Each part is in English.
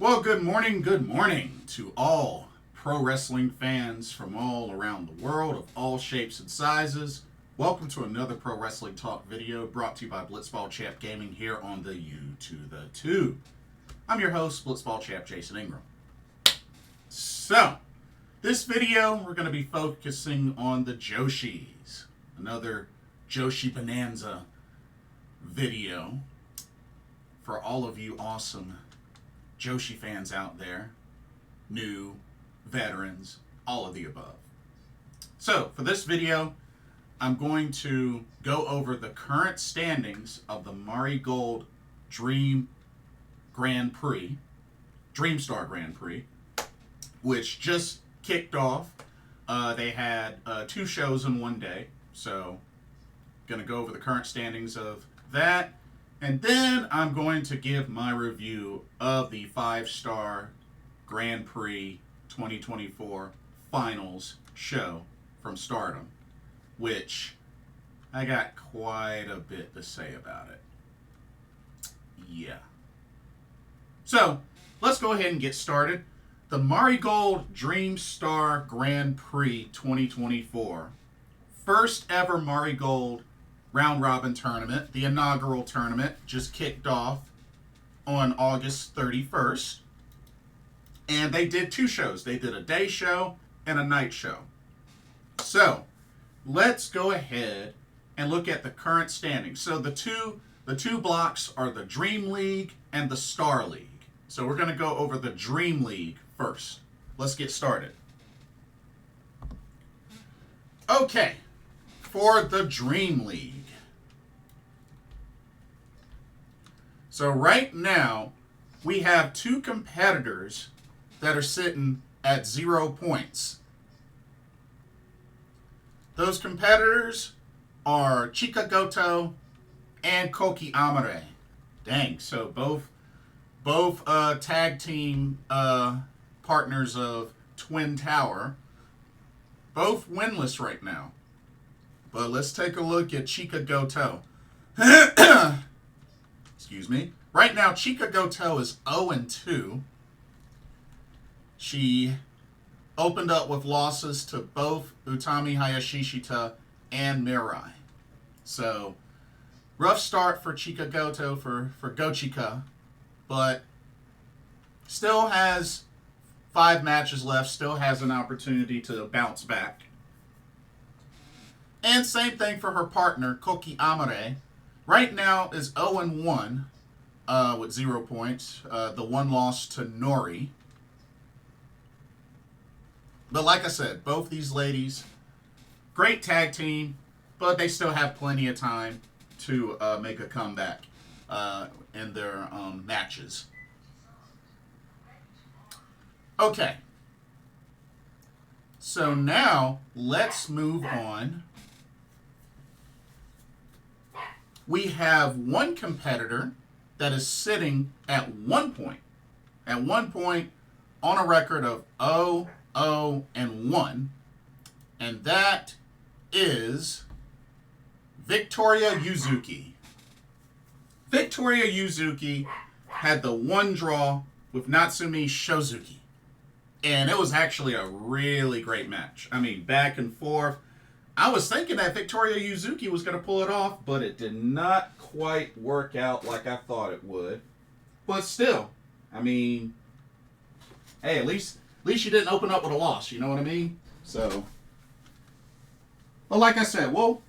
Well, good morning to all pro wrestling fans from all around the world of all shapes and sizes. Welcome to another Pro Wrestling Talk video brought to you by Blitzball Champ Gaming here on the U to the Tube. I'm your host, Blitzball Champ Jason Ingram. So, this video we're going to be focusing on the Joshis. Another Joshi Bonanza video for all of you awesome Joshi fans out there, new, veterans, all of the above. So, for this video, I'm going to go over the current standings of the Marigold Dream Grand Prix, Dream Star Grand Prix, which just kicked off. They had 2 shows in one day, so going to go over the current standings of that. And then I'm going to give my review of the 5-star Grand Prix 2024 Finals show from Stardom, which I got quite a bit to say about it. Yeah. So, let's go ahead and get started. The Marigold Dream Star Grand Prix 2024. First ever Marigold round robin tournament. The inaugural tournament just kicked off on August 31st. And they did 2 shows. They did a day show and a night show. So, let's go ahead and look at the current standings. So the two blocks are the Dream League and the Star League. So we're going to go over the Dream League first. Let's get started. Okay, for the Dream League. So right now, we have 2 competitors that are sitting at 0 points. Those competitors are Chika Goto and Koki Amare. Dang, so both tag team partners of Twin Tower, both winless right now. But let's take a look at Chika Goto. Excuse me. Right now, Chika Goto is 0-2. She opened up with losses to both Utami Hayashishita and Mirai. So, rough start for Chika Goto, for Gochika, but still has 5 matches left, still has an opportunity to bounce back. And same thing for her partner, Koki Amare. Right now is 0-1 with 0 points. The 1 loss to Nori. But like I said, both these ladies, great tag team, but they still have plenty of time to make a comeback in their matches. Okay. So now, let's move on. We have one competitor that is sitting at 1 point. At 1 point on a record of 0-1. And that is Victoria Yuzuki. Victoria Yuzuki had the 1 draw with Natsumi Shozuki. And it was actually a really great match. I mean, back and forth. I was thinking that Victoria Yuzuki was going to pull it off, but it did not quite work out like I thought it would. But still, I mean, hey, at least you didn't open up with a loss, you know what I mean? So, well, like I said, we'll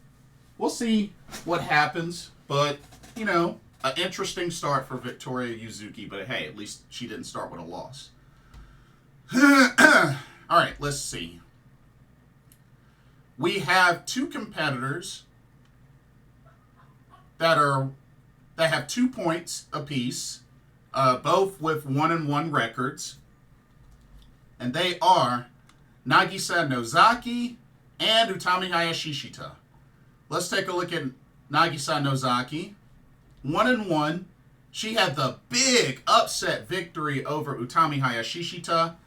see what happens. But, you know, an interesting start for Victoria Yuzuki. But hey, at least she didn't start with a loss. All right, let's see. We have 2 competitors that have 2 points apiece, both with 1-1 records, and they are Nagisa Nozaki and Utami Hayashishita. Let's take a look at Nagisa Nozaki. 1-1. She had the big upset victory over Utami Hayashishita,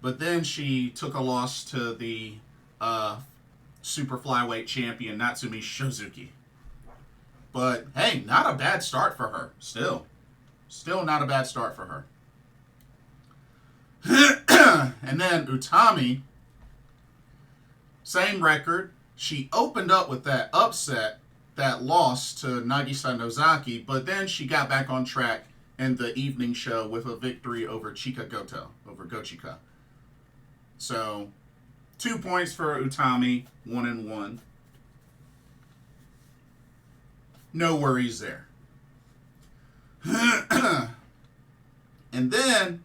but then she took a loss to the super flyweight champion Natsumi Shozuki. But hey, not a bad start for her. Still not a bad start for her. And then Utami, same record. She opened up with that upset, that loss to Nagisa Nozaki, but then she got back on track in the evening show with a victory over Chika Goto, over Gochika. So, 2 points for Utami, 1-1. No worries there. And then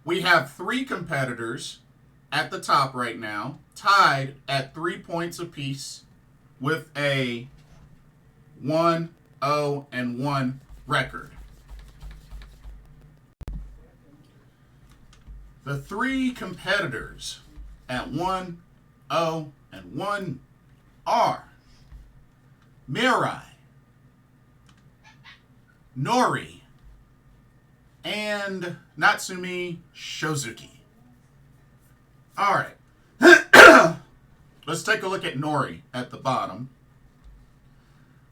we have 3 competitors at the top right now, tied at 3 points apiece with a 1-0-1 record. The 3 competitors at 1-0-1 are Mirai, Nori, and Natsumi Shozuki. All right. Let's take a look at Nori at the bottom.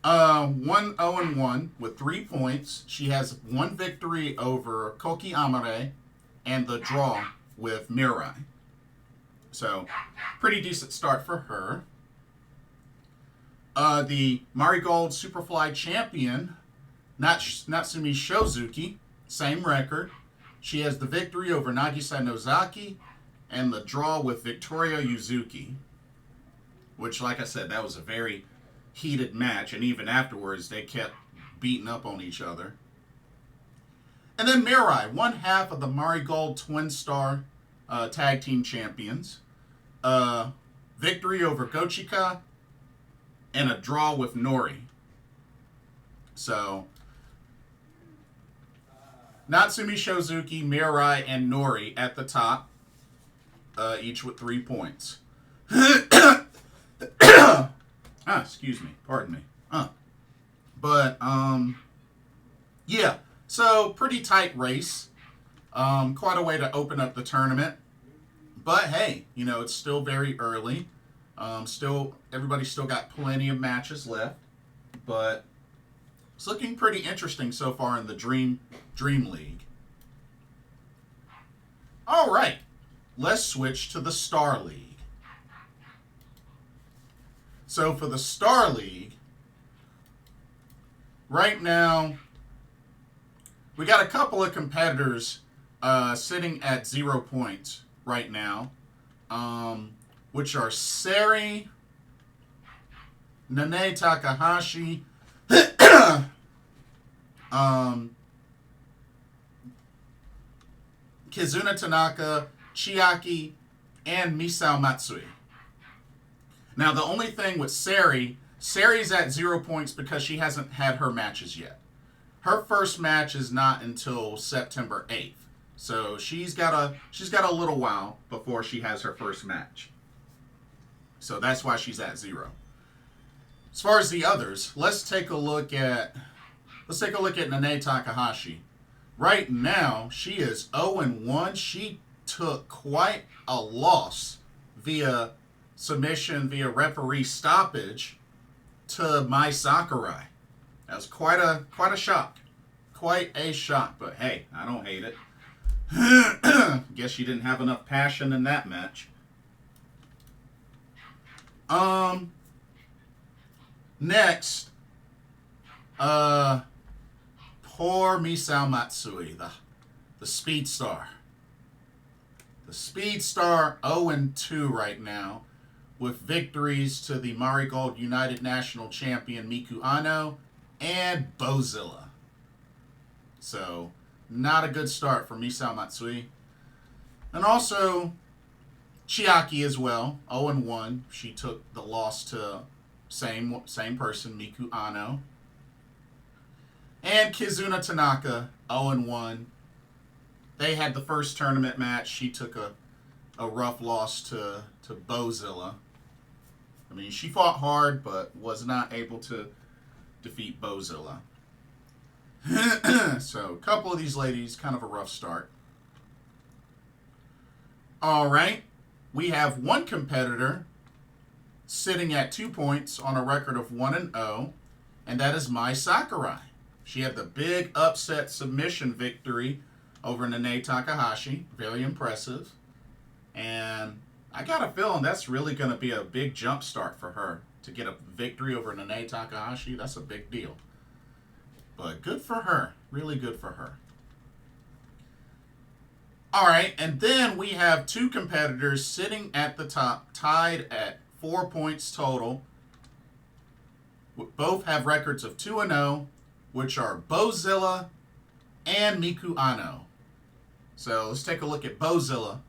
1-0-1 with 3 points. She has 1 victory over Koki Amare and the draw with Mirai. So, pretty decent start for her. The Marigold Superfly champion, Natsumi Shozuki, same record. She has the victory over Nagisa Nozaki and the draw with Victoria Yuzuki. Which, like I said, that was a very heated match. And even afterwards, they kept beating up on each other. And then Mirai, one half of the Marigold Twin Star Tag Team Champions. Victory over Gochika and a draw with Nori. So, Natsumi Shozuki, Mirai, and Nori at the top, each with 3 points. Excuse me. Pardon me. But, yeah. So, pretty tight race. Quite a way to open up the tournament. But, hey, you know, it's still very early. Everybody's still got plenty of matches left. But it's looking pretty interesting so far in the Dream League. All right. Let's switch to the Star League. So for the Star League, right now, we got a couple of competitors sitting at 0 points right now, which are Seri, Nane Takahashi, Kizuna Tanaka, Chiaki, and Misao Matsui. Now, the only thing with Seri's at 0 points because she hasn't had her matches yet. Her first match is not until September 8th. So she's got a little while before she has her first match. So that's why she's at 0. As far as the others, let's take a look at Nane Takahashi. Right now, she is 0-1. She took quite a loss via submission, via referee stoppage to Mai Sakurai. That was quite a shock. Quite a shock, but hey, I don't hate it. Guess she didn't have enough passion in that match. Next, poor Misao Matsui, the Speed Star. The Speed Star 0-2 right now, with victories to the Marigold United National Champion Miku Ano and Bozilla. So, not a good start for Misao Matsui. And also, Chiaki as well, 0-1. She took the loss to same person, Miku Ano. And Kizuna Tanaka, 0-1. They had the first tournament match. She took a rough loss to Bozilla. I mean, she fought hard, but was not able to defeat Bozilla. So, a couple of these ladies, kind of a rough start. All right. We have one competitor sitting at 2 points on a record of 1-0, and that is Mai Sakurai. She had the big upset submission victory over Nane Takahashi. Very impressive. And I got a feeling that's really going to be a big jump start for her. To get a victory over Nanae Takahashi, that's a big deal. But good for her. Really good for her. All right, and then we have two competitors sitting at the top, tied at 4 points total. Both have records of 2-0, which are Bozilla and Miku Ano. So let's take a look at Bozilla.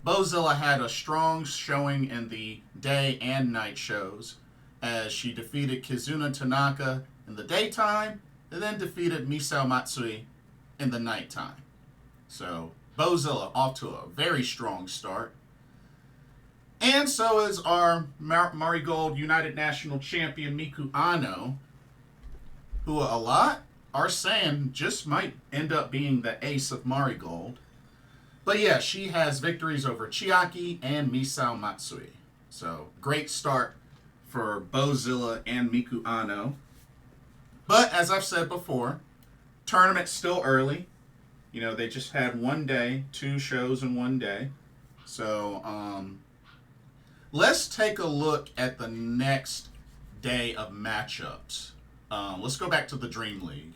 Bozilla had a strong showing in the day and night shows as she defeated Kizuna Tanaka in the daytime and then defeated Misao Matsui in the nighttime. So Bozilla off to a very strong start. And so is our Marigold United National Champion Miku Ano, who a lot are saying just might end up being the ace of Marigold. But yeah, she has victories over Chiaki and Misao Matsui. So great start for Bozilla and Miku Ano. But as I've said before, tournament's still early. You know, they just had one day, 2 shows in one day. So let's take a look at the next day of matchups. Let's go back to the Dream League.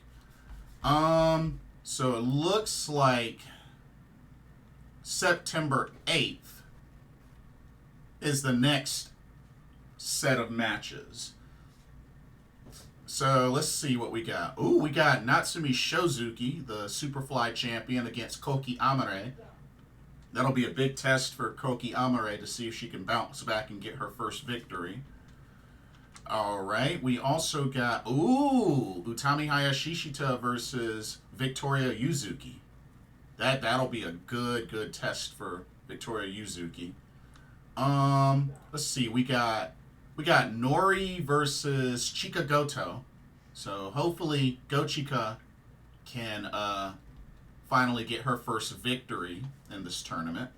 So it looks like September 8th is the next set of matches. So let's see what we got. Ooh, we got Natsumi Shozuki, the Superfly champion, against Koki Amare. That'll be a big test for Koki Amare to see if she can bounce back and get her first victory. All right, we also got, Utami Hayashishita versus Victoria Yuzuki. That'll be a good test for Victoria Yuzuki. Let's see, we got Nori versus Chika Goto. So hopefully Gochika can finally get her first victory in this tournament.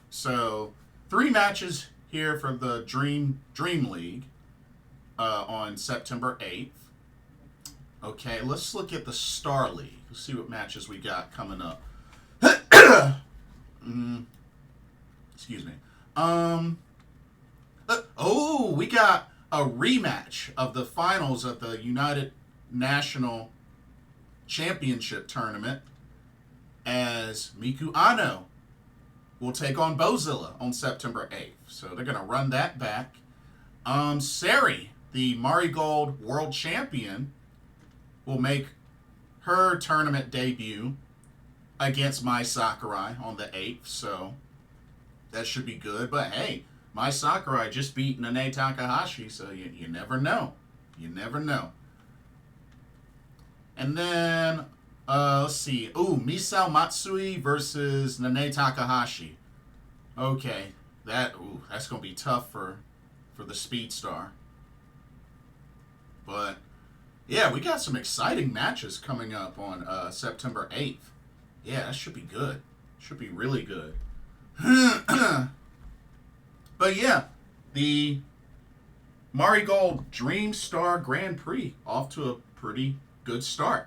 So 3 matches here for the Dream League on September 8th. Okay, let's look at the Star League. Let's see what matches we got coming up. Excuse me. We got a rematch of the finals of the United National Championship Tournament as Miku Ano will take on Bozilla on September 8th. So they're going to run that back. Syuri, the Marigold World Champion, will make her tournament debut against Mai Sakurai on the 8th. So that should be good. But hey, Mai Sakurai just beat Nanae Takahashi, so you never know. You never know. And then, let's see. Misao Matsui versus Nanae Takahashi. Okay, that's going to be tough for the Speed Star. But, yeah, we got some exciting matches coming up on September 8th. Yeah, that should be good. Should be really good. But yeah, the Marigold Dream Star Grand Prix off to a pretty good start.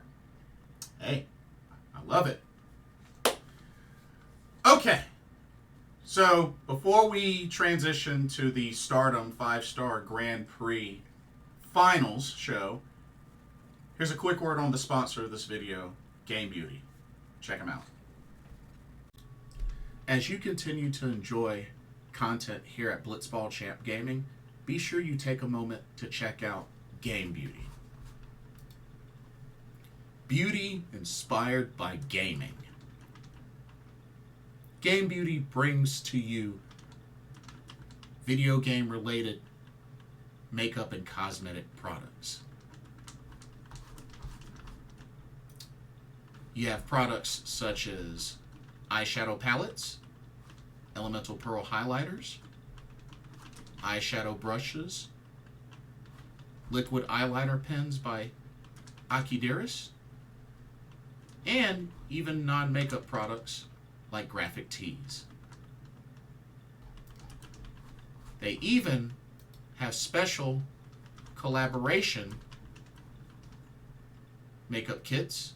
Hey, I love it. Okay, so before we transition to the Stardom 5-Star Grand Prix Finals show, here's a quick word on the sponsor of this video, Game Beauty. Check them out. As you continue to enjoy content here at Blitzball Champ Gaming, be sure you take a moment to check out Game Beauty. Beauty inspired by gaming. Game Beauty brings to you video game related makeup and cosmetic products. You have products such as eyeshadow palettes, elemental pearl highlighters, eyeshadow brushes, liquid eyeliner pens by Akideris, and even non-makeup products like graphic tees. They even have special collaboration makeup kits,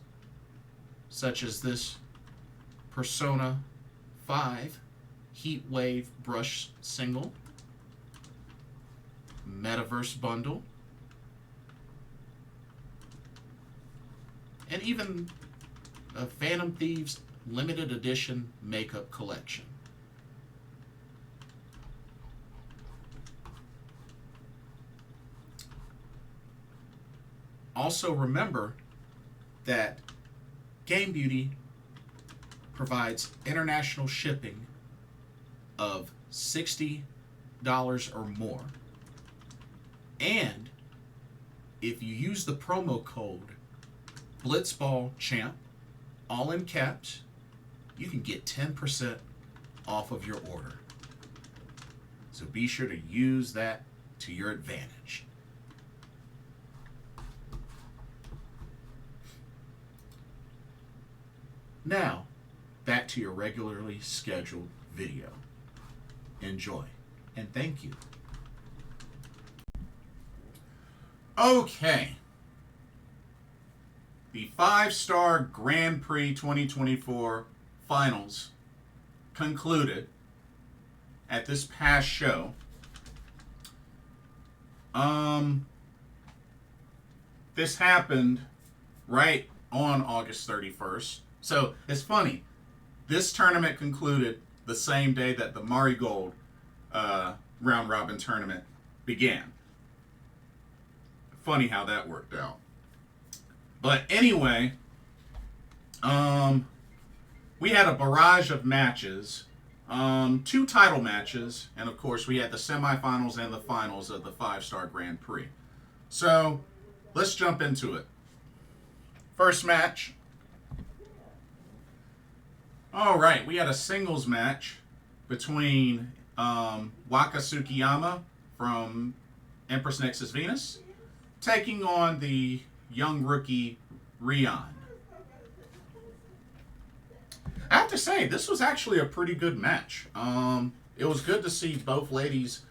such as this Persona 5 Heat Wave Brush Single, Metaverse Bundle, and even a Phantom Thieves Limited Edition Makeup Collection. Also remember that Game Beauty provides international shipping of $60 or more. And if you use the promo code BlitzballChamp, all in caps, you can get 10% off of your order. So be sure to use that to your advantage. Now, back to your regularly scheduled video. Enjoy, and thank you. Okay. The 5-Star Grand Prix 2024 Finals concluded at this past show. This happened right on August 31st. So it's funny. This tournament concluded the same day that the Marigold round robin tournament began. Funny how that worked out. But anyway, we had a barrage of matches, 2 title matches, and of course we had the semifinals and the finals of the 5-Star Grand Prix. So let's jump into it. First match. All right, we had a singles match between Waka Tsukiyama from Empress Nexus Venus taking on the young rookie Rian. I have to say, this was actually a pretty good match. It was good to see both ladies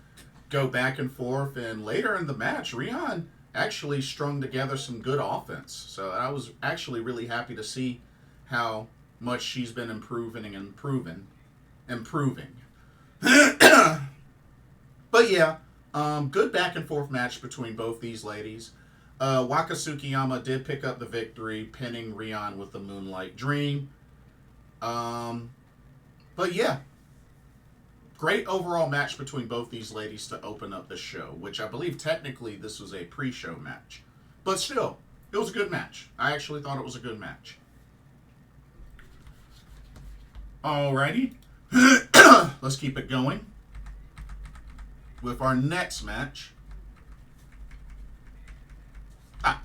go back and forth, and later in the match, Rian actually strung together some good offense. So I was actually really happy to see how much she's been improving. But yeah, good back and forth match between both these ladies. Waka Tsukiyama did pick up the victory, pinning Rian with the Moonlight Dream. But yeah, great overall match between both these ladies to open up the show, which I believe technically this was a pre-show match. But still, it was a good match. I actually thought it was a good match. Alrighty, let's keep it going with our next match.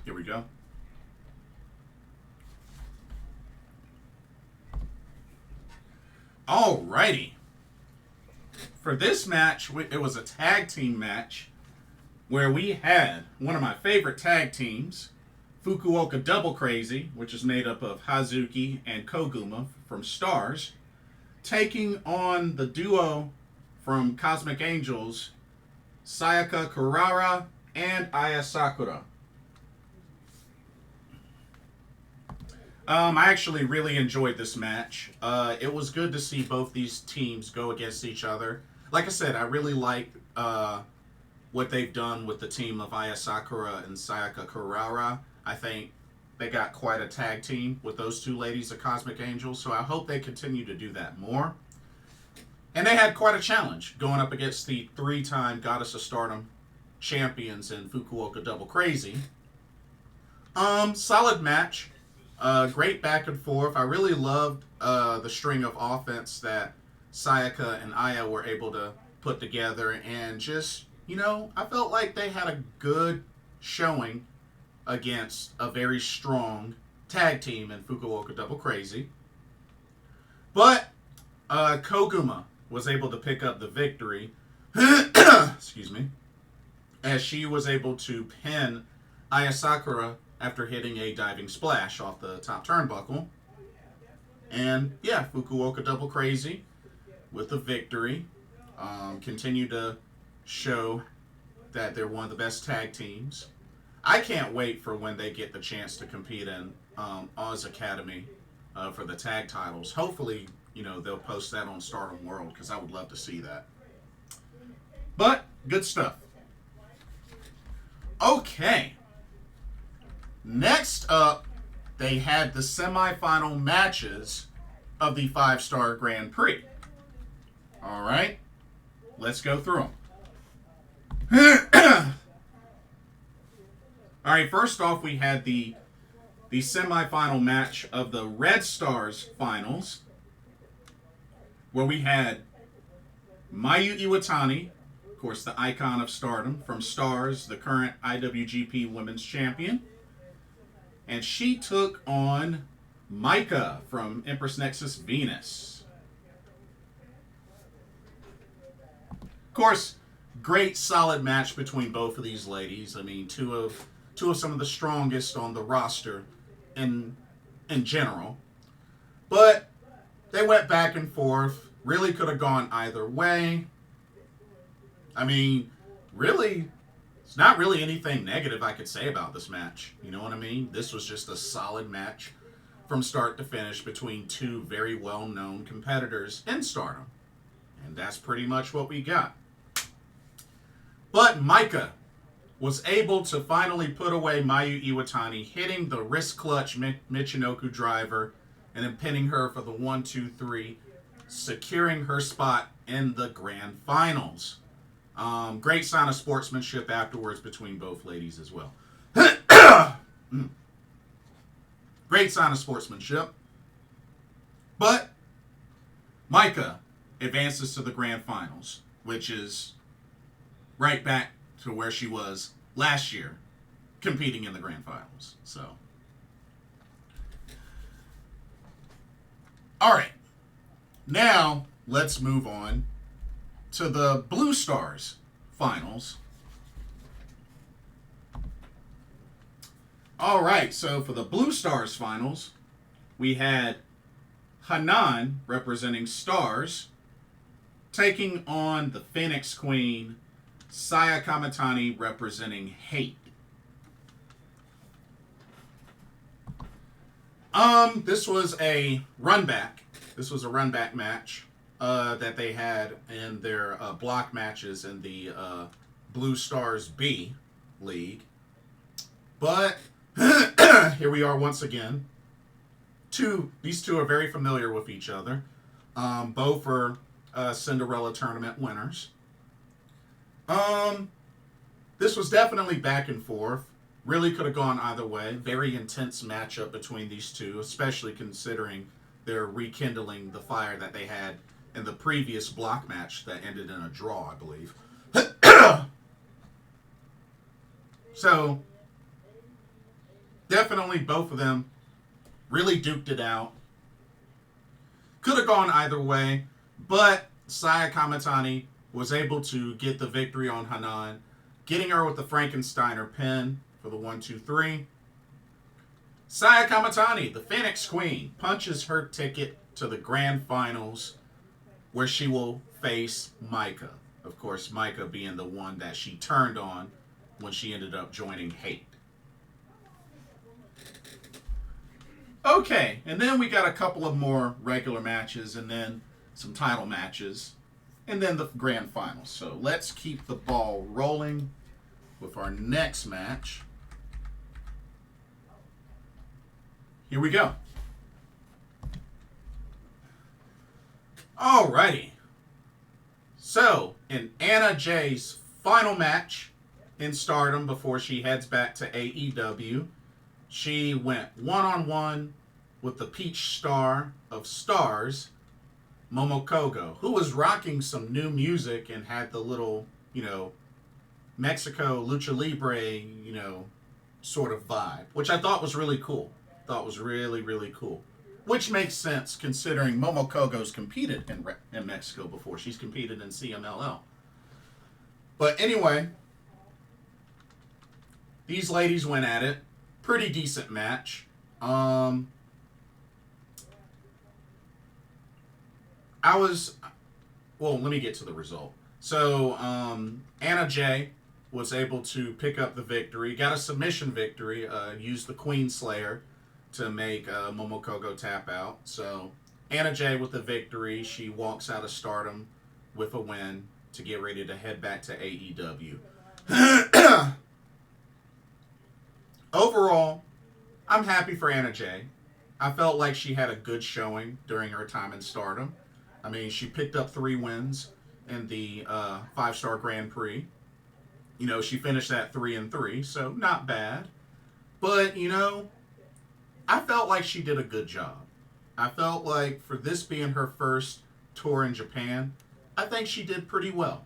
Here we go. Alrighty. For this match, it was a tag team match where we had one of my favorite tag teams, Fukuoka Double Crazy, which is made up of Hazuki and Koguma from Stars, taking on the duo from Cosmic Angels, Sayaka Kurara and Aya Sakura. I actually really enjoyed this match. It was good to see both these teams go against each other. Like I said, I really like what they've done with the team of Aya Sakura and Sayaka Kurara. I think they got quite a tag team with those two ladies of Cosmic Angels, so I hope they continue to do that more. And they had quite a challenge going up against the 3-time Goddess of Stardom champions in Fukuoka Double Crazy. Solid match. Great back and forth. I really loved the string of offense that Sayaka and Aya were able to put together, and just, I felt like they had a good showing against a very strong tag team in Fukuoka Double Crazy. But Koguma was able to pick up the victory, excuse me, as she was able to pin Aya Sakura after hitting a diving splash off the top turnbuckle. And yeah, Fukuoka Double Crazy with the victory. Continue to show that they're one of the best tag teams. I can't wait for when they get the chance to compete in Oz Academy for the tag titles. Hopefully, they'll post that on Stardom World because I would love to see that. But good stuff. Okay. Next up, they had the semifinal matches of the 5-Star Grand Prix. All right. Let's go through them. All right, first off, we had the semifinal match of the Red Stars finals, where we had Mayu Iwatani, of course, the icon of Stardom, from Stars, the current IWGP Women's Champion. And she took on Maika from Empress Nexus Venus. Of course, great solid match between both of these ladies. I mean, two of some of the strongest on the roster in general. But they went back and forth. Really could have gone either way. I mean, really, it's not really anything negative I could say about this match. You know what I mean? This was just a solid match from start to finish between two very well-known competitors in Stardom. And that's pretty much what we got. But Maika was able to finally put away Mayu Iwatani, hitting the wrist clutch Michinoku driver and then pinning her for the 1-2-3, securing her spot in the grand finals. Great sign of sportsmanship afterwards between both ladies as well. Great sign of sportsmanship. But Maika advances to the grand finals, which is right back to where she was last year, competing in the grand finals. So, all right. Now, let's move on to the Blue Stars finals. All right, so for the Blue Stars finals, we had Hanan, representing Stars, taking on the Phoenix Queen, Sayaka Kamitani, representing H.A.T.E. This was a run-back. This was a run-back match that they had in their block matches in the Blue Stars B League. But here we are once again. These two are very familiar with each other. Both are Cinderella tournament winners. This was definitely back and forth. Really could have gone either way. Very intense matchup between these two, especially considering they're rekindling the fire that they had in the previous block match that ended in a draw, I believe. So, definitely both of them really duked it out. Could have gone either way, but Sayaka Kamitani was able to get the victory on Hanan, getting her with the Frankensteiner pin for the 1-2-3. Sayaka Kamitani, the Phoenix Queen, punches her ticket to the grand finals, where she will face Maika. Of course, Maika being the one that she turned on when she ended up joining H.A.T.E. Okay, and then we got a couple of more regular matches, and then some title matches, and then the grand finals. So let's keep the ball rolling with our next match. Here we go. Alrighty. So, in Anna Jay's final match in Stardom before she heads back to AEW, she went one-on-one with the Peach Star of Stars, Momo Kohgo, who was rocking some new music and had the little, Mexico Lucha Libre, sort of vibe, which I thought was really cool. Thought was really, really cool. Which makes sense considering Momo Kohgo's competed in Mexico before. She's competed in CMLL. But anyway, these ladies went at it. Pretty decent match. Let me get to the result. So, Anna Jay was able to pick up the victory. Got a submission victory. Used the Queen Slayer to make Momo Kohgo tap out. So, Anna Jay with the victory. She walks out of Stardom with a win to get ready to head back to AEW. Overall, I'm happy for Anna Jay. I felt like she had a good showing during her time in Stardom. I mean, she picked up 3 wins in the 5-star Grand Prix. You know, she finished at 3-3, so not bad. But, you know, I felt like she did a good job. I felt like for this being her first tour in Japan, I think she did pretty well.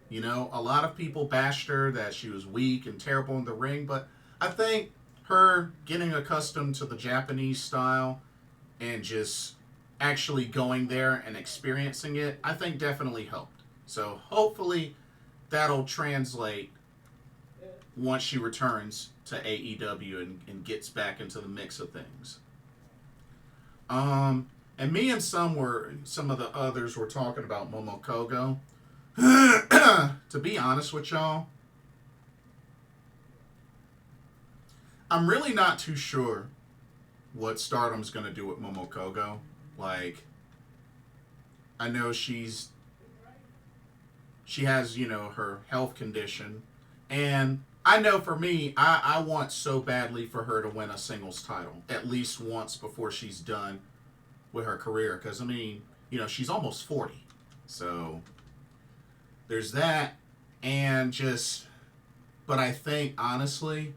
You know, a lot of people bashed her that she was weak and terrible in the ring, but I think her getting accustomed to the Japanese style and just actually going there and experiencing it, I think definitely helped. So hopefully that'll translate once she returns to AEW and gets back into the mix of things. And me and some of the others were talking about Momo Kohgo. To be honest with y'all, I'm really not too sure what Stardom's going to do with Momo Kohgo. Like, I know she has, you know, her health condition. And I know for me, I want so badly for her to win a singles title at least once before she's done with her career. Because, I mean, you know, she's almost 40. So there's that. And just, but I think, honestly,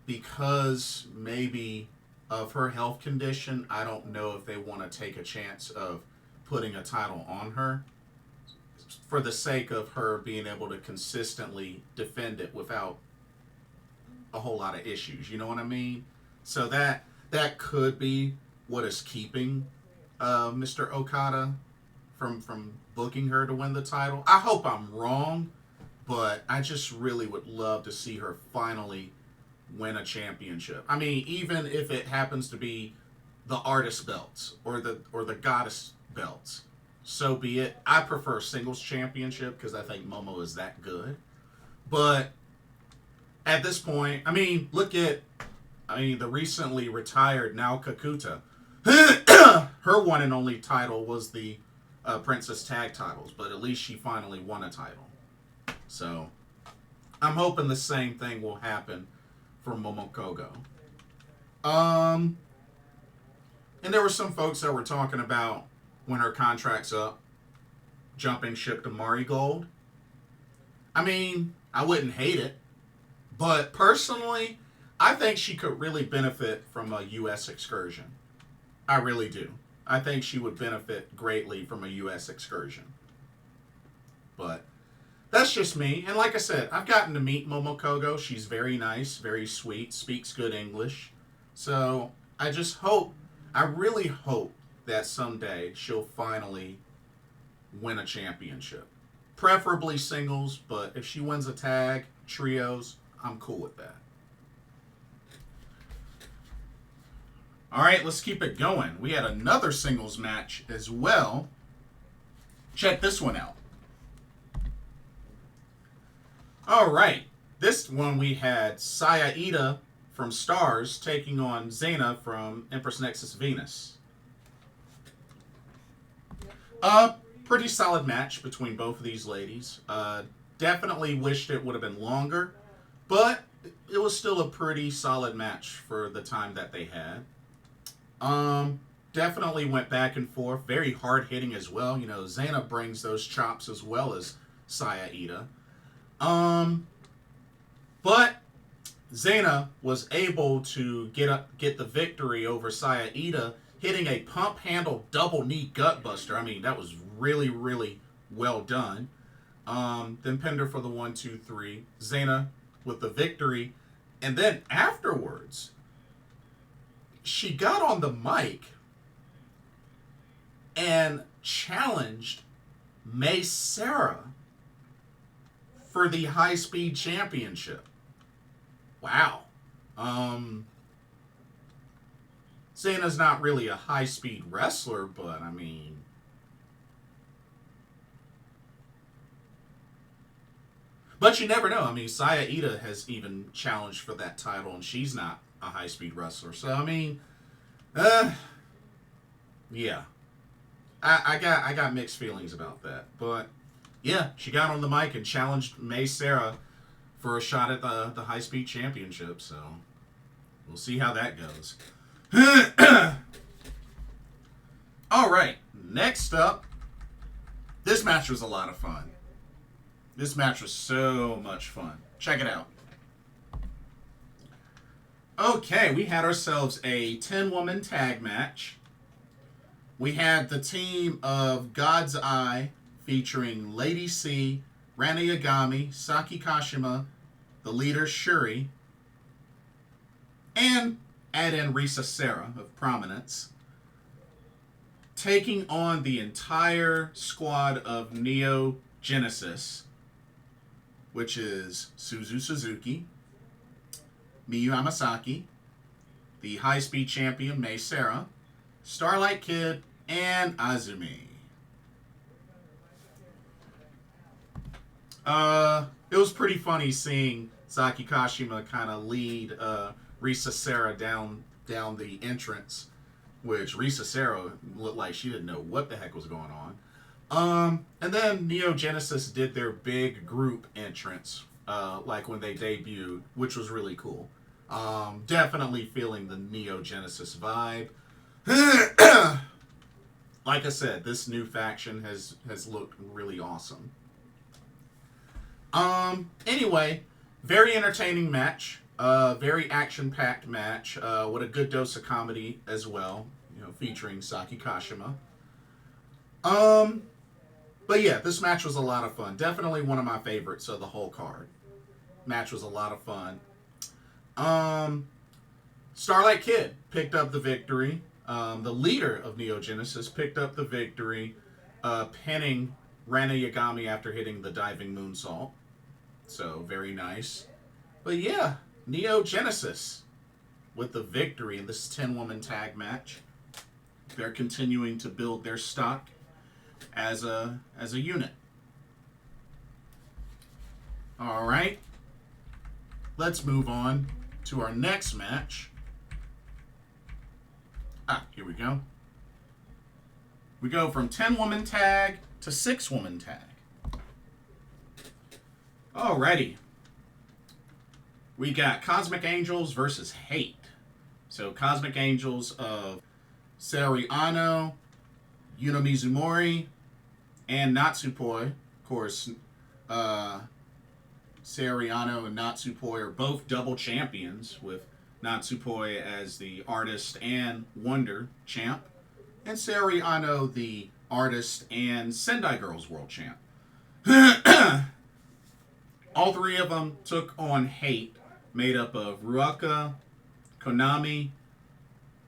because maybe of her health condition, I don't know if they want to take a chance of putting a title on her for the sake of her being able to consistently defend it without a whole lot of issues. You know what I mean? So that could be what is keeping Mr. Okada from booking her to win the title. I hope I'm wrong, but I just really would love to see her finally win a championship. I mean, even if it happens to be the artist belts or the goddess belts, so be it. I prefer singles championship because I think Momo is that good. But at this point, I mean, look at the recently retired Naoka Kuta. Her one and only title was the Princess Tag titles, but at least she finally won a title. So I'm hoping the same thing will happen for Momo Kohgo. And there were some folks that were talking about when her contract's up, jumping ship to Marigold. I mean, I wouldn't hate it, but personally, I think she could really benefit from a U.S. excursion. I really do. I think she would benefit greatly from a U.S. excursion. But that's just me. And like I said, I've gotten to meet Momo Kohgo. She's very nice, very sweet, speaks good English. So I really hope that someday she'll finally win a championship. Preferably singles, but if she wins a tag, trios, I'm cool with that. All right, let's keep it going. We had another singles match as well. Check this one out. All right, this one we had Iida from Stars taking on Xena from Empress Nexus Venus. A pretty solid match between both of these ladies. Definitely wished it would have been longer, but it was still a pretty solid match for the time that they had. Definitely went back and forth. Very hard hitting as well. You know, Xena brings those chops as well as Iida. But Xena was able to get the victory over Iida, hitting a pump handle double knee gutbuster. I mean, that was really, really well done. Then pinned her for the 1-2-3. Xena with the victory. And then afterwards, she got on the mic and challenged Seira for the High Speed Championship. Wow. Xena's not really a high-speed wrestler, but, I mean, but you never know. I mean, Iida has even challenged for that title, and she's not a high-speed wrestler. So, I mean, Yeah. I got mixed feelings about that. But yeah, she got on the mic and challenged Seira for a shot at the high speed championship, so we'll see how that goes. Alright, next up, this match was a lot of fun. This match was so much fun. Check it out. Okay, we had ourselves a 10-woman tag match. We had the team of God's Eye featuring Lady C, Ranna Yagami, Saki Kashima, the leader Syuri, and add in Risa Seira of prominence, taking on the entire squad of Neo Genesis, which is Suzu Suzuki, Miyu Amasaki, the high-speed champion Seira, Starlight Kid, and Azumi. It was pretty funny seeing Saki Kashima kind of lead Risa Seira down the entrance, which Risa Seira looked like she didn't know what the heck was going on. And then Neo Genesis did their big group entrance, like when they debuted, which was really cool. Definitely feeling the Neo Genesis vibe. Like I said, this new faction has looked really awesome. Anyway, very entertaining match. Very action-packed match with a good dose of comedy as well, featuring Saki Kashima. But yeah, this match was a lot of fun. Definitely one of my favorites of the whole card. Match was a lot of fun. Starlight Kid picked up the victory. The leader of Neo Genesis picked up the victory, pinning Ranna Yagami after hitting the diving moonsault. So, very nice. But yeah, Neo Genesis with the victory in this 10-woman tag match. They're continuing to build their stock as a unit. All right. Let's move on to our next match. Here we go. We go from 10-woman tag to 6-woman tag. Alrighty. We got Cosmic Angels versus H.A.T.E. So Cosmic Angels of Sayaka, Yuna Mizumori, and Natsupoi. Of course, Sayaka and Natsupoi are both double champions, with Natsupoi as the artist and wonder champ, and Sayaka the artist and Sendai Girls world champ. All three of them took on H.A.T.E, made up of Ruaka, Konami,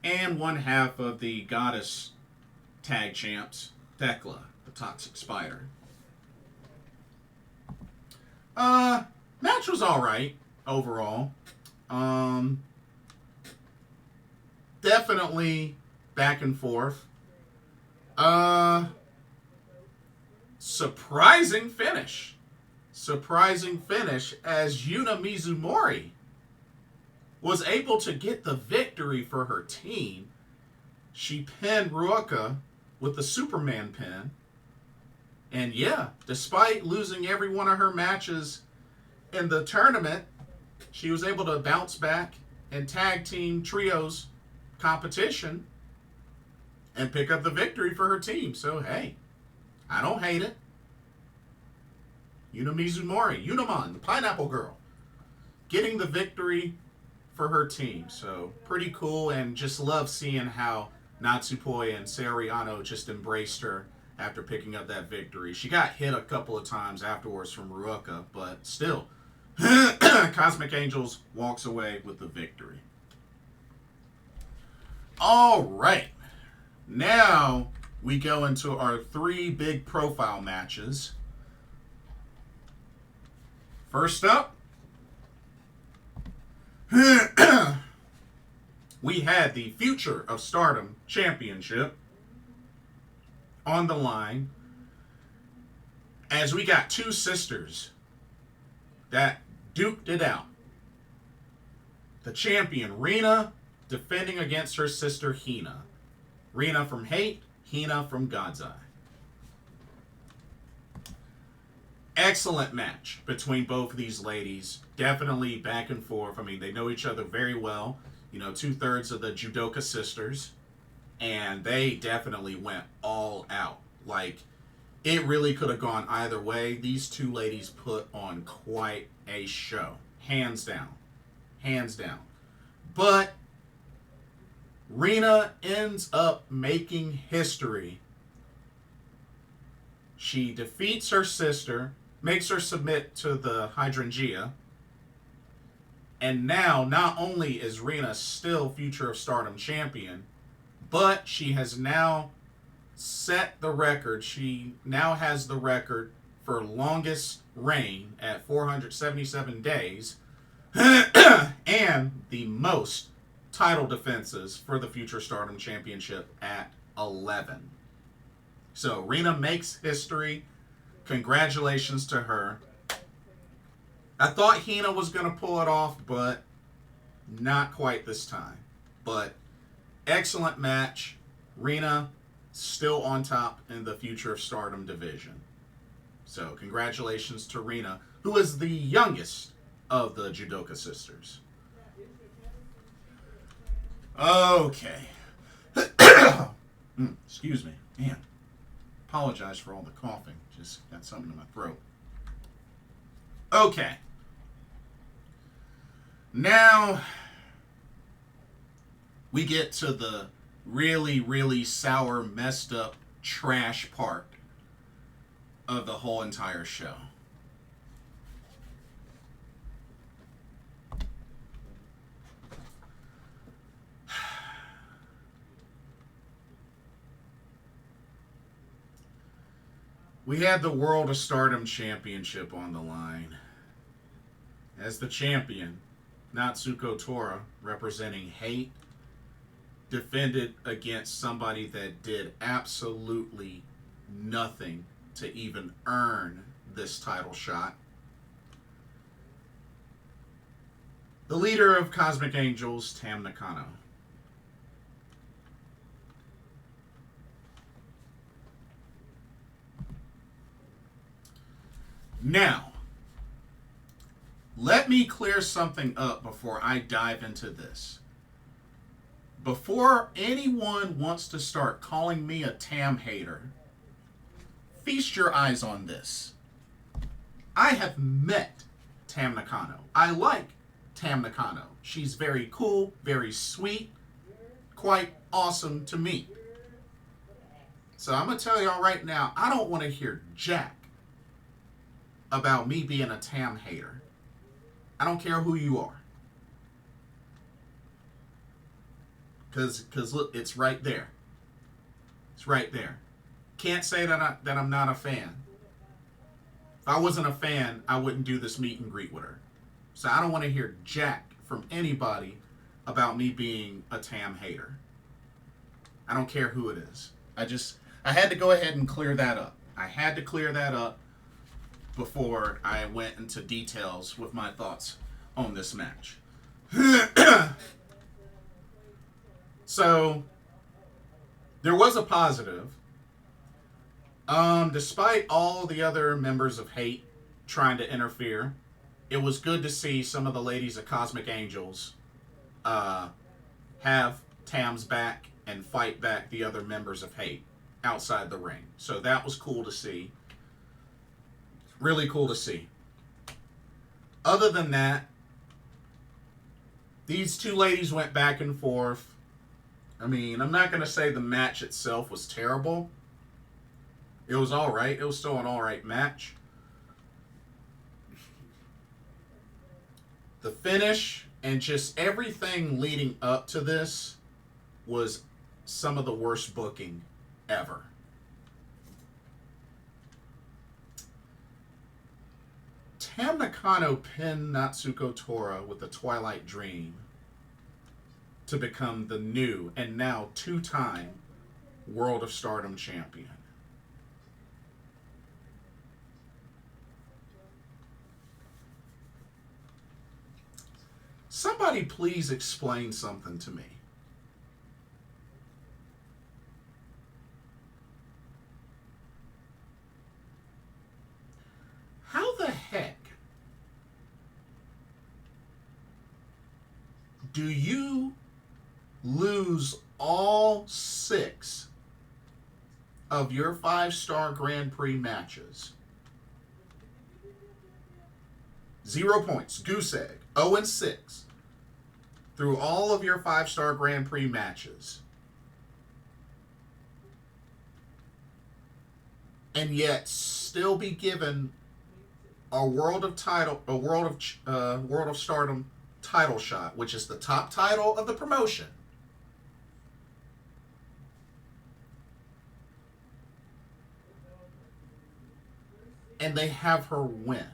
and one half of the Goddess tag champs, Thekla, the Toxic Spider. Match was alright overall. Definitely back and forth. Surprising finish as Yuna Mizumori was able to get the victory for her team. She pinned Ruaka with the Superman pin. And yeah, despite losing every one of her matches in the tournament, she was able to bounce back and tag team trios competition and pick up the victory for her team. So hey, I don't hate it. Yuna Mizumori, Unamon, the Pineapple Girl, getting the victory for her team. So pretty cool, and just love seeing how Natsupoi and Sayaka just embraced her after picking up that victory. She got hit a couple of times afterwards from Ruaka, but still, Cosmic Angels walks away with the victory. All right. Now we go into our three big profile matches. First up, we had the Future of Stardom Championship on the line, as we got two sisters that duked it out. The champion, Rina, defending against her sister, Hina. Rina from H.A.T.E, Hina from God's Eye. Excellent match between both of these ladies. Definitely back and forth. I mean, they know each other very well. You know, 2/3 of the Judoka sisters. And they definitely went all out. Like, it really could have gone either way. These two ladies put on quite a show. Hands down. Hands down. But Rina ends up making history. She defeats her sister, makes her submit to the hydrangea, and now not only is Rina still Future of Stardom champion, but she has now set the record. She now has the record for longest reign at 477 days and the most title defenses for the Future Stardom Championship at 11. So Rina makes history. Congratulations to her. I thought Hina was going to pull it off, but not quite this time. But excellent match. Rina still on top in the Future of Stardom division. So congratulations to Rina, who is the youngest of the Judoka sisters. Okay. Excuse me. Man, apologize for all the coughing. Just got something in my throat. Okay. Now we get to the really, really sour, messed up, trash part of the whole entire show. We had the World of Stardom Championship on the line. As the champion, Natsuko Tora, representing H.A.T E, defended against somebody that did absolutely nothing to even earn this title shot. The leader of Cosmic Angels, Tam Nakano. Now, let me clear something up before I dive into this. Before anyone wants to start calling me a Tam hater, feast your eyes on this. I have met Tam Nakano. I like Tam Nakano. She's very cool, very sweet, quite awesome to me. So I'm going to tell y'all right now, I don't want to hear jack about me being a Tam hater. I don't care who you are. Because look, it's right there. It's right there. Can't say that I'm not a fan. If I wasn't a fan, I wouldn't do this meet and greet with her. So I don't want to hear jack from anybody about me being a Tam hater. I don't care who it is. I had to go ahead and clear that up. I had to clear that up before I went into details with my thoughts on this match. So, there was a positive. Despite all the other members of H.A.T E trying to interfere, it was good to see some of the ladies of Cosmic Angels have Tam's back and fight back the other members of H.A.T E outside the ring. So that was cool to see. Really cool to see. Other than that, these two ladies went back and forth. I mean, I'm not going to say the match itself was terrible. It was all right. It was still an all right match. The finish and just everything leading up to this was some of the worst booking ever. Tam Nakano pinned Natsuko Tora with the Twilight Dream to become the new and now two-time World of Stardom champion. Somebody please explain something to me. Do you lose all 6 of your 5-star Grand Prix matches? 0 points. Goose egg. 0-6. Through all of your 5-star Grand Prix matches. And yet still be given a World of Stardom title shot, which is the top title of the promotion. And they have her win.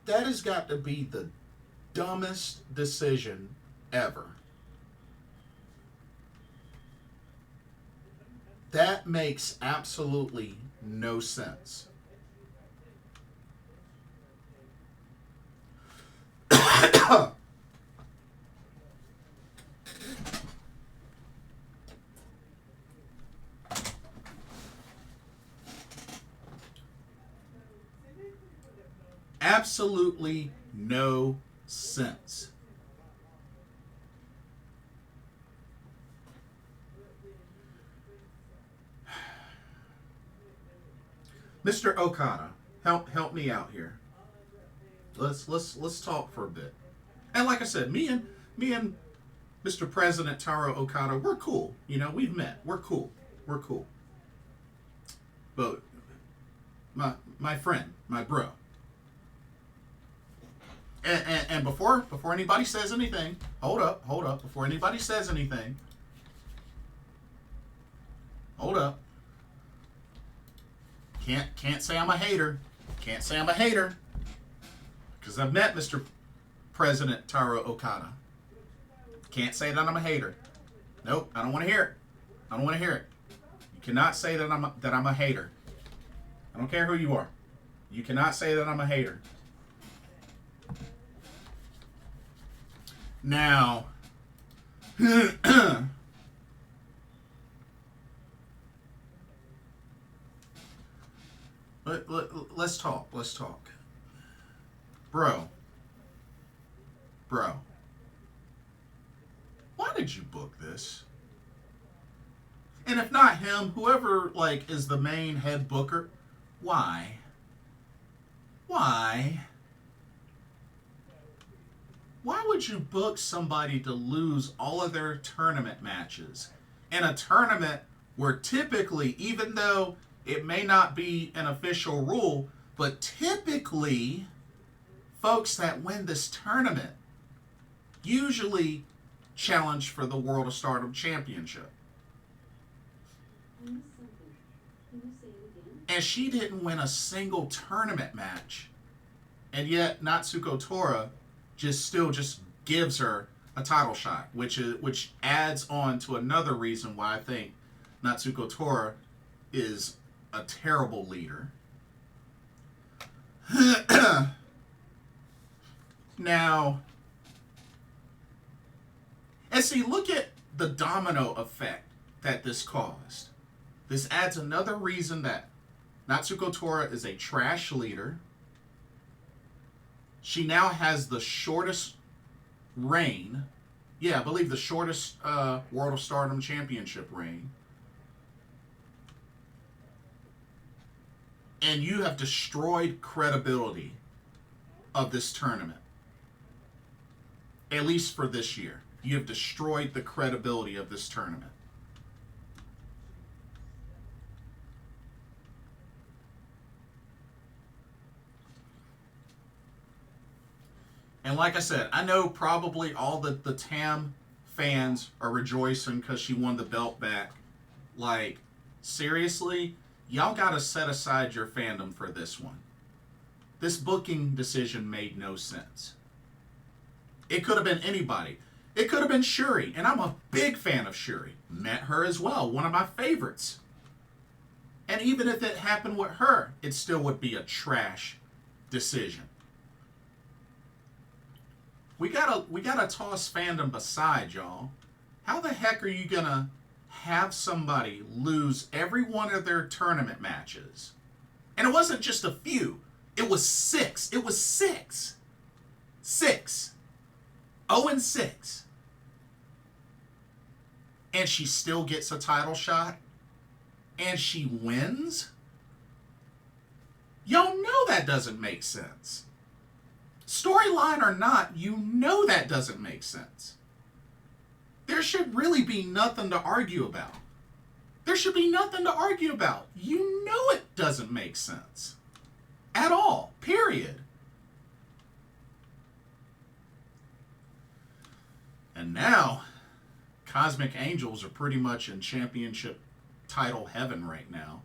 That has got to be the dumbest decision ever. That makes absolutely no sense. Absolutely no sense. Mr. Okada, help me out here. Let's talk for a bit. And like I said, me and Mr. President Taro Okada, we're cool. You know, we've met. We're cool. We're cool. But my friend, my bro. And before anybody says anything, hold up. Before anybody says anything, hold up. Can't say I'm a hater. Can't say I'm a hater. Because I've met Mr. President Taro Okada. Can't say that I'm a hater. Nope, I don't want to hear it. I don't want to hear it. You cannot say that I'm a hater. I don't care who you are. You cannot say that I'm a hater. Now, let's talk. Let's talk. Bro. Why did you book this? And if not him, whoever is the main head booker, why? Why would you book somebody to lose all of their tournament matches in a tournament where typically, even though it may not be an official rule, but typically folks that win this tournament usually challenge for the World of Stardom Championship? And she didn't win a single tournament match, and yet Natsuko Tora just gives her a title shot, which adds on to another reason why I think Natsuko Tora is a terrible leader. Now, and see, look at the domino effect that this caused. This adds another reason that Natsuko Tora is a trash leader. She now has the shortest reign. Yeah, I believe the shortest World of Stardom Championship reign. And you have destroyed credibility of this tournament. At least for this year. You have destroyed the credibility of this tournament. And like I said, I know probably all the Tam fans are rejoicing because she won the belt back. Like, seriously, y'all got to set aside your fandom for this one. This booking decision made no sense. It could have been anybody. It could have been Syuri, and I'm a big fan of Syuri. Met her as well, one of my favorites. And even if it happened with her, it still would be a trash decision. We gotta toss fandom aside, y'all. How the heck are you gonna have somebody lose every one of their tournament matches And it wasn't just a few. It was 6. It was 6. 6. 0-6. And she still gets a title shot. And she wins? Y'all know that doesn't make sense. Storyline or not, you know that doesn't make sense. There should really be nothing to argue about. There should be nothing to argue about. You know it doesn't make sense. At all. Period. And now, Cosmic Angels are pretty much in championship title heaven right now.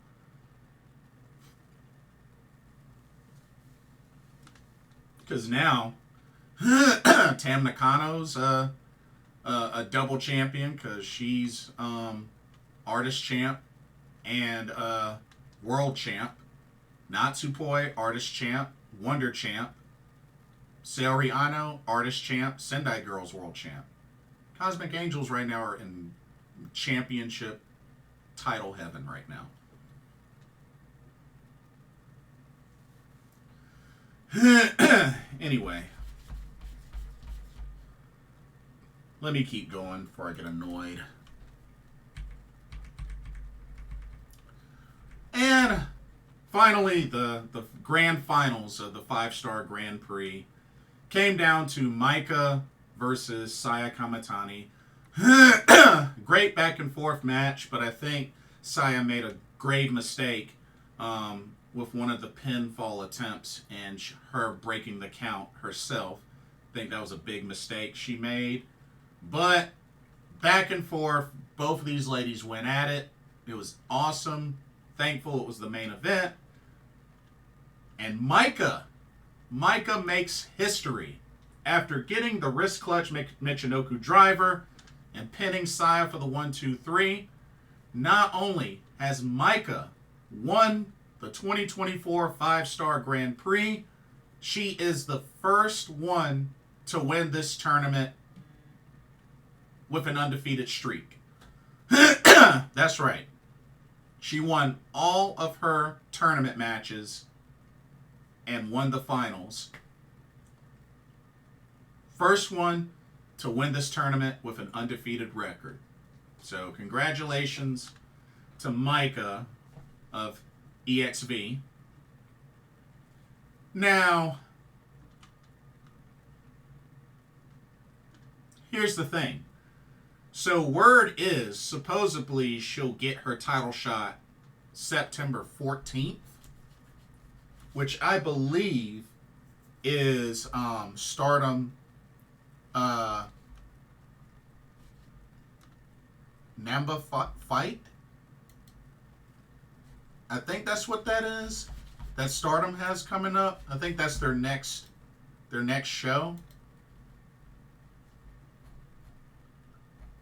Because now, Tam Nakano's a double champion because she's artist champ and world champ. Natsupoi, artist champ, wonder champ. Sayori Ano, artist champ, Sendai Girls world champ. Cosmic Angels right now are in championship title heaven right now. Anyway, let me keep going before I get annoyed. And finally, the grand finals of the 5-star Grand Prix came down to Maika versus Saya Kamitani. Great back and forth match, but I think Saya made a grave mistake with one of the pinfall attempts and her breaking the count herself. I think that was a big mistake she made. But back and forth, both of these ladies went at it. It was awesome. Thankful it was the main event. And Maika makes history after getting the wrist clutch Michinoku driver and pinning Saya for the 1-2-3. Not only has Maika won the 2024 5-star Grand Prix, she is the first one to win this tournament with an undefeated streak. That's right. She won all of her tournament matches and won the finals. First one to win this tournament with an undefeated record. So congratulations to Maika of EXV. Now, here's the thing. So word is supposedly she'll get her title shot September 14th, which I believe is Stardom Namba fight. I think that's what that is. That Stardom has coming up. I think that's their next show.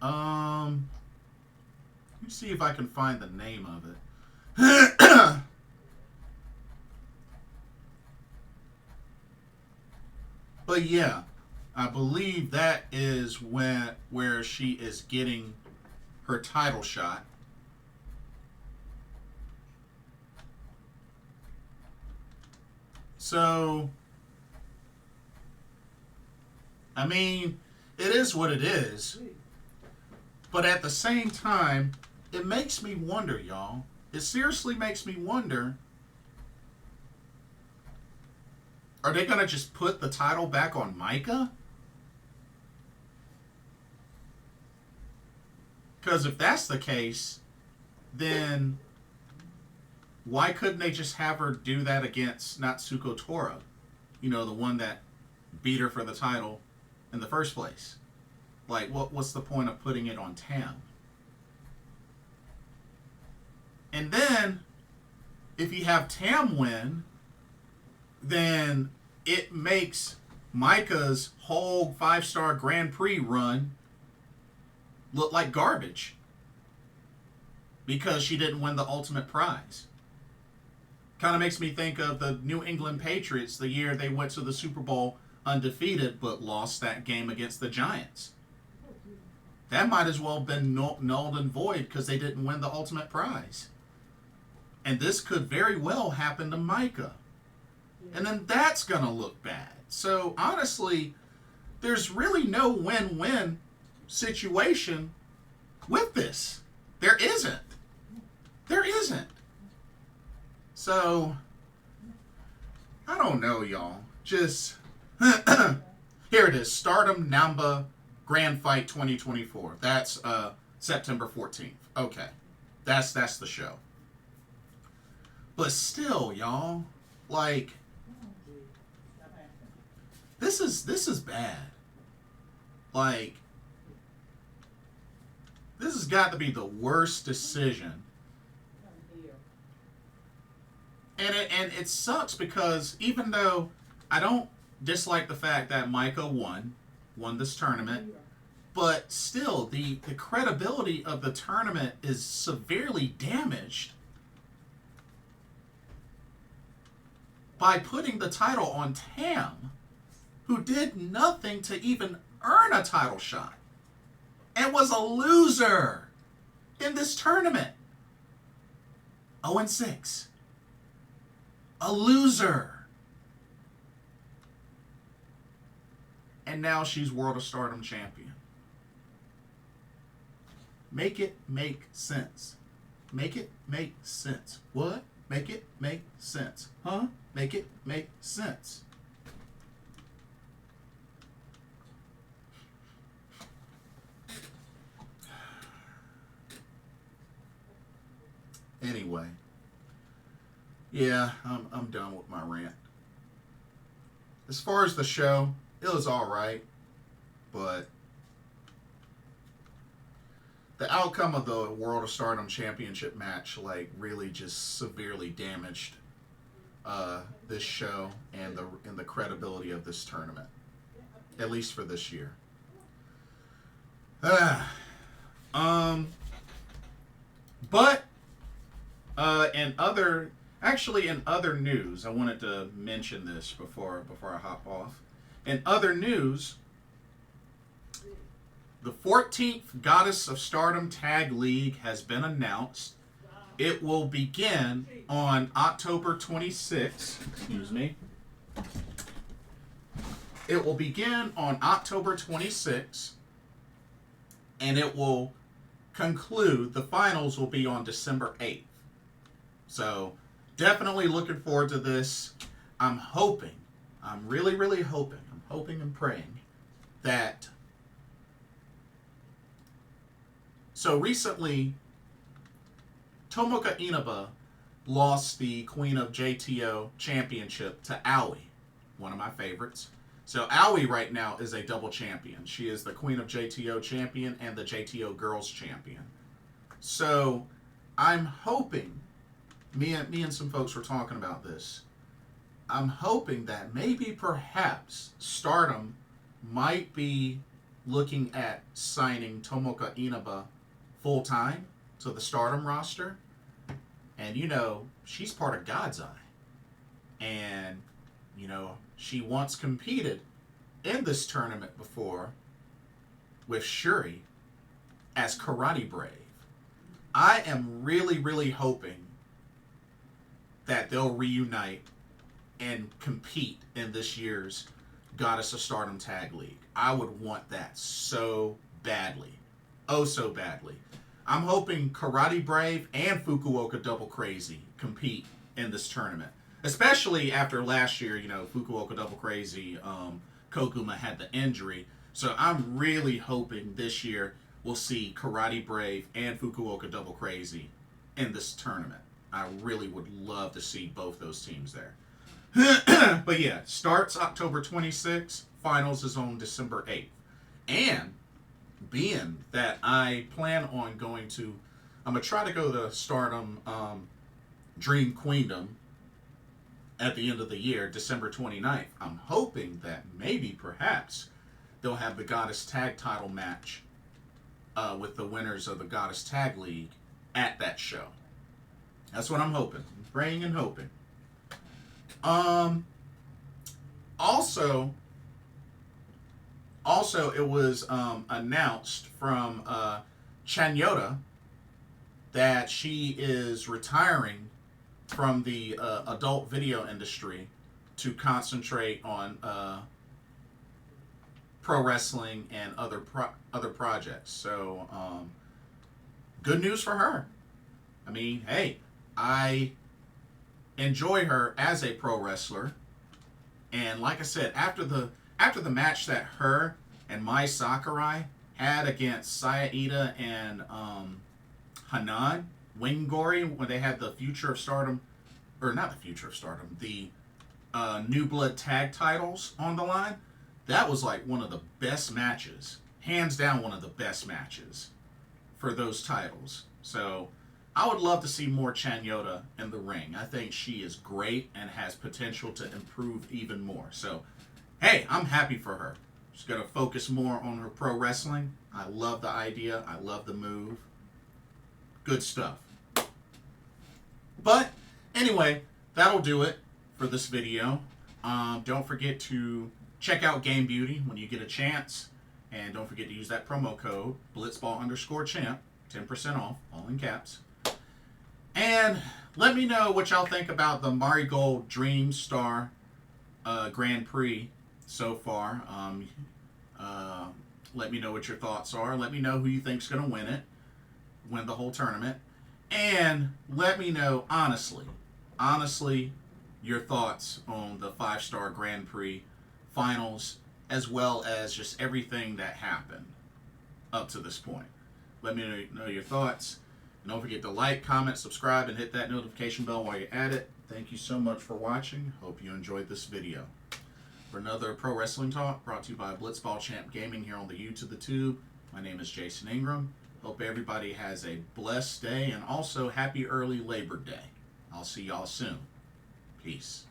Let me see if I can find the name of it. But yeah, I believe that is where she is getting her title shot. So, I mean, it is what it is. But at the same time, it makes me wonder, y'all. It seriously makes me wonder, are they going to just put the title back on Maika? Because if that's the case, then why couldn't they just have her do that against Natsuko Tora? You know, the one that beat her for the title in the first place. Like, what's the point of putting it on Tam? And then, if you have Tam win, then it makes Maika's whole 5-star Grand Prix run look like garbage. Because she didn't win the ultimate prize. Kind of makes me think of the New England Patriots, the year they went to the Super Bowl undefeated, but lost that game against the Giants. That might as well have been nulled and void because they didn't win the ultimate prize. And this could very well happen to Maika. And then that's going to look bad. So honestly, there's really no win-win situation with this. There isn't. There isn't. So, I don't know, y'all. Just, here it is. Stardom Namba Grand Fight 2024. That's September 14th. Okay. That's the show. But still, y'all, like, this is bad. Like, this has got to be the worst decision. And it sucks because even though I don't dislike the fact that Maika won this tournament, but still the credibility of the tournament is severely damaged by putting the title on Tam, who did nothing to even earn a title shot and was a loser in this tournament. 0-6. A loser. And now she's World of Stardom champion. Make it make sense. Make it make sense. What? Make it make sense. Huh? Make it make sense. Anyway. Yeah, I'm done with my rant. As far as the show, it was alright, but the outcome of the World of Stardom Championship match, like, really just severely damaged this show and the credibility of this tournament, at least for this year. But in other news, I wanted to mention this before I hop off. In other news, the 14th Goddess of Stardom Tag League has been announced. It will begin on October 26th. Excuse me. It will begin on October 26th, and it will conclude. The finals will be on December 8th. So, definitely looking forward to this. I'm really, really hoping, and praying that. So recently, Tomoka Inaba lost the Queen of JTO championship to Aoi, one of my favorites. So Aoi right now is a double champion. She is the Queen of JTO champion and the JTO Girls champion. So I'm hoping, me and some folks were talking about this, I'm hoping that maybe perhaps Stardom might be looking at signing Tomoka Inaba full-time to the Stardom roster. And, you know, she's part of God's Eye. And, you know, she once competed in this tournament before with Syuri as Karate Brave. I am really, really hoping that they'll reunite and compete in this year's Goddess of Stardom Tag League. I would want that so badly. Oh, so badly. I'm hoping Karate Brave and Fukuoka Double Crazy compete in this tournament. Especially after last year, you know, Fukuoka Double Crazy, Koguma had the injury. So I'm really hoping this year we'll see Karate Brave and Fukuoka Double Crazy in this tournament. I really would love to see both those teams there. But yeah, starts October 26th. Finals is on December 8th. And being that I plan on going to, I'm going to try to go to Stardom Dream Queendom at the end of the year, December 29th. I'm hoping that maybe, perhaps, they'll have the Goddess Tag title match with the winners of the Goddess Tag League at that show. That's what I'm hoping. I'm praying and hoping. Also, it was announced from Chanyota that she is retiring from the adult video industry to concentrate on pro wrestling and other projects. So good news for her. I mean, hey, I enjoy her as a pro wrestler, and like I said, after the match that her and Mai Sakurai had against Iida and Hanan Wingori when they had the Future of Stardom, or not the Future of Stardom, the New Blood tag titles on the line. That was like one of the best matches, hands down one of the best matches for those titles. So I would love to see more Chanyota in the ring. I think she is great and has potential to improve even more. So, hey, I'm happy for her. She's going to focus more on her pro wrestling. I love the idea. I love the move. Good stuff. But anyway, that'll do it for this video. Don't forget to check out Game Beauty when you get a chance. And don't forget to use that promo code blitzball_champ. 10% off, all in caps. And let me know what y'all think about the Marigold Dream Star Grand Prix so far. Let me know what your thoughts are. Let me know who you think's going to win the whole tournament. And let me know, honestly, your thoughts on the 5-star Grand Prix Finals, as well as just everything that happened up to this point. Let me know your thoughts. And don't forget to like, comment, subscribe, and hit that notification bell while you're at it. Thank you so much for watching. Hope you enjoyed this video. For another Pro Wrestling Talk brought to you by Blitzball Champ Gaming here on the YouTube, the Tube. My name is Jason Ingram. Hope everybody has a blessed day and also happy early Labor Day. I'll see y'all soon. Peace.